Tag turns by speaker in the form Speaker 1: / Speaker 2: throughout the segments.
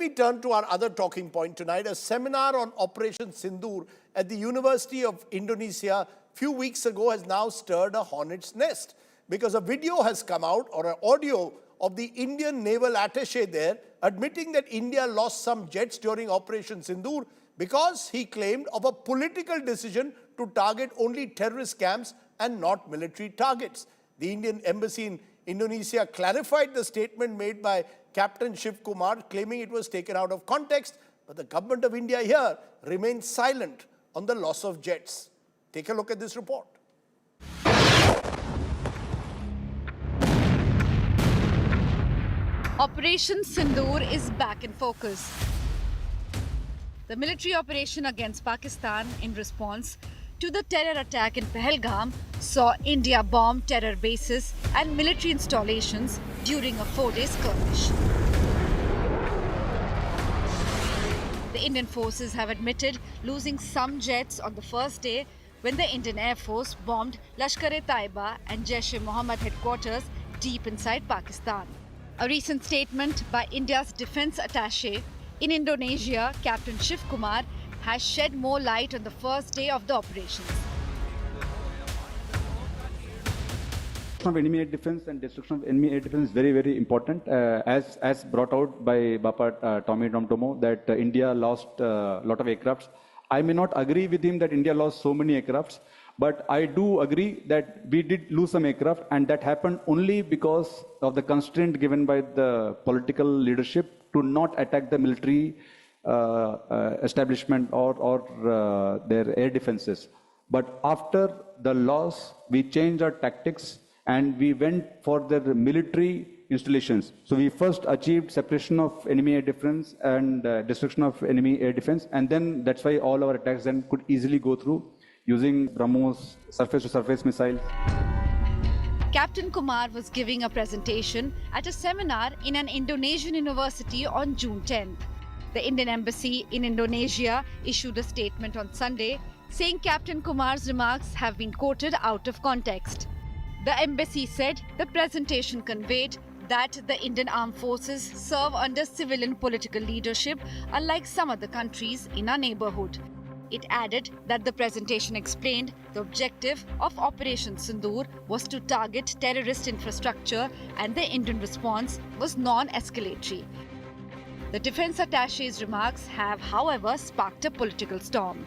Speaker 1: me turn to our other talking point tonight. A seminar on Operation Sindoor at the University of Indonesia a few weeks ago has now stirred a hornet's nest because a video has come out, or an audio, of the Indian naval attaché there admitting that India lost some jets during Operation Sindoor because, he claimed, of a political decision to target only terrorist camps and not military targets. The Indian embassy in Indonesia clarified the statement made by Captain Shiv Kumar, claiming it was taken out of context, but the government of India here remains silent on the loss of jets. Take a look at this report.
Speaker 2: Operation Sindoor is back in focus. The military operation against Pakistan in response to the terror attack in Pahalgam saw India bomb terror bases and military installations during a 4-day skirmish. The Indian forces have admitted losing some jets on the first day when the Indian Air Force bombed Lashkar-e-Taiba and Jaish-e-Mohammed headquarters deep inside Pakistan. A recent statement by India's defense attaché in Indonesia, Captain Shiv Kumar, has shed more light on the first day of the operations.
Speaker 3: Of enemy air defense and destruction of enemy air defense is very, very important. As brought out by Bapa Tommy Domtomo, that India lost a lot of aircrafts. I may not agree with him that India lost so many aircrafts, but I do agree that we did lose some aircraft, and that happened only because of the constraint given by the political leadership to not attack the military establishment or their air defenses. But after the loss, we changed our tactics and we went for their military installations. So we first achieved separation of enemy air defense and destruction of enemy air defense, and then that's why all our attacks then could easily go through using BrahMos surface-to-surface missiles.
Speaker 2: Captain Kumar was giving a presentation at a seminar in an Indonesian university on June 10th. The Indian embassy in Indonesia issued a statement on Sunday saying Captain Kumar's remarks have been quoted out of context. The embassy said the presentation conveyed that the Indian armed forces serve under civilian political leadership, unlike some other countries in our neighborhood. It added that the presentation explained the objective of Operation Sindoor was to target terrorist infrastructure and the Indian response was non-escalatory. The defense attaché's remarks have, however, sparked a political storm.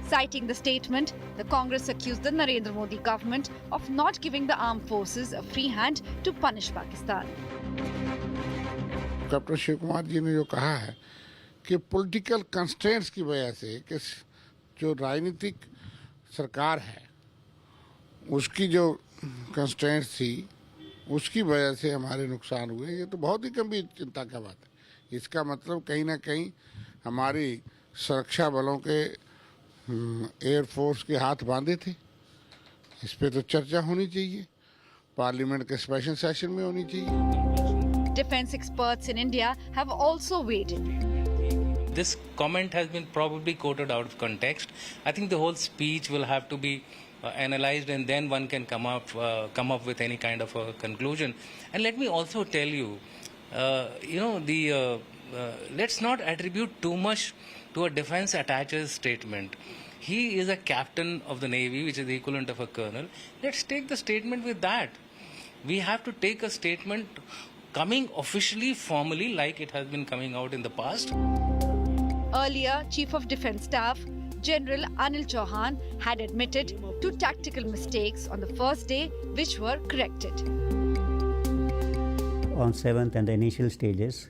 Speaker 2: Citing the statement, the Congress accused the Narendra Modi government of not giving the armed forces a free hand to punish Pakistan.
Speaker 4: Captain Shiv Kumar ji ने जो कहा है कि political constraints की वजह से कि जो राजनीतिक सरकार है उसकी जो कंस्ट्रेंट्स थी उसकी वजह से हमारे नुकसान हुए, ये तो बहुत ही गंभीर चिंता का बात है। इसका मतलब कहीं ना कहीं हमारी सुरक्षा बलों के एयरफोर्स के हाथ बांधे थे। इस पे तो चर्चा होनी चाहिए, पार्लियामेंट के स्पेशल सेशन में होनी चाहिए।
Speaker 2: Defense experts in India have also weighed in.
Speaker 5: This comment has been probably quoted out of context. I think the whole speech will have to be analyzed, and then one can come up with any kind of a conclusion. And let me also tell you, let's not attribute too much to a defense attaché's statement. He is a captain of the Navy, which is the equivalent of a colonel. Let's take the statement with that. We have to take a statement coming officially, formally, like it has been coming out in the past.
Speaker 2: Earlier, Chief of Defence Staff General Anil Chauhan had admitted to tactical mistakes on the first day, which were corrected.
Speaker 6: On 7th and the initial stages,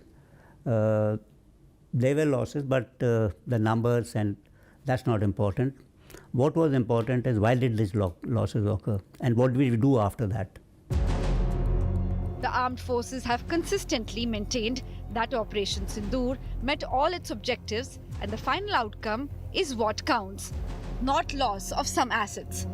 Speaker 6: there were losses, but the numbers, and that's not important. What was important is why did these losses occur and what did we do after that?
Speaker 2: The armed forces have consistently maintained that Operation Sindoor met all its objectives, and the final outcome is what counts, not loss of some assets.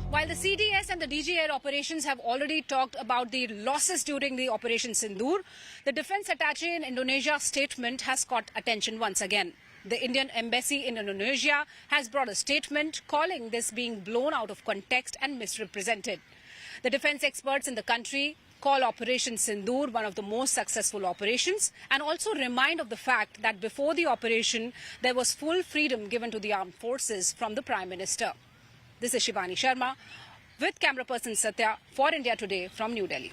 Speaker 7: While the CDS and the DG Air operations have already talked about the losses during the Operation Sindoor, the defense attaché in Indonesia's statement has caught attention once again. The Indian embassy in Indonesia has brought a statement calling this being blown out of context and misrepresented. The defense experts in the country call Operation Sindoor one of the most successful operations, and also remind of the fact that before the operation, there was full freedom given to the armed forces from the Prime Minister. This is Shivani Sharma with camera person Satya for India Today from New Delhi.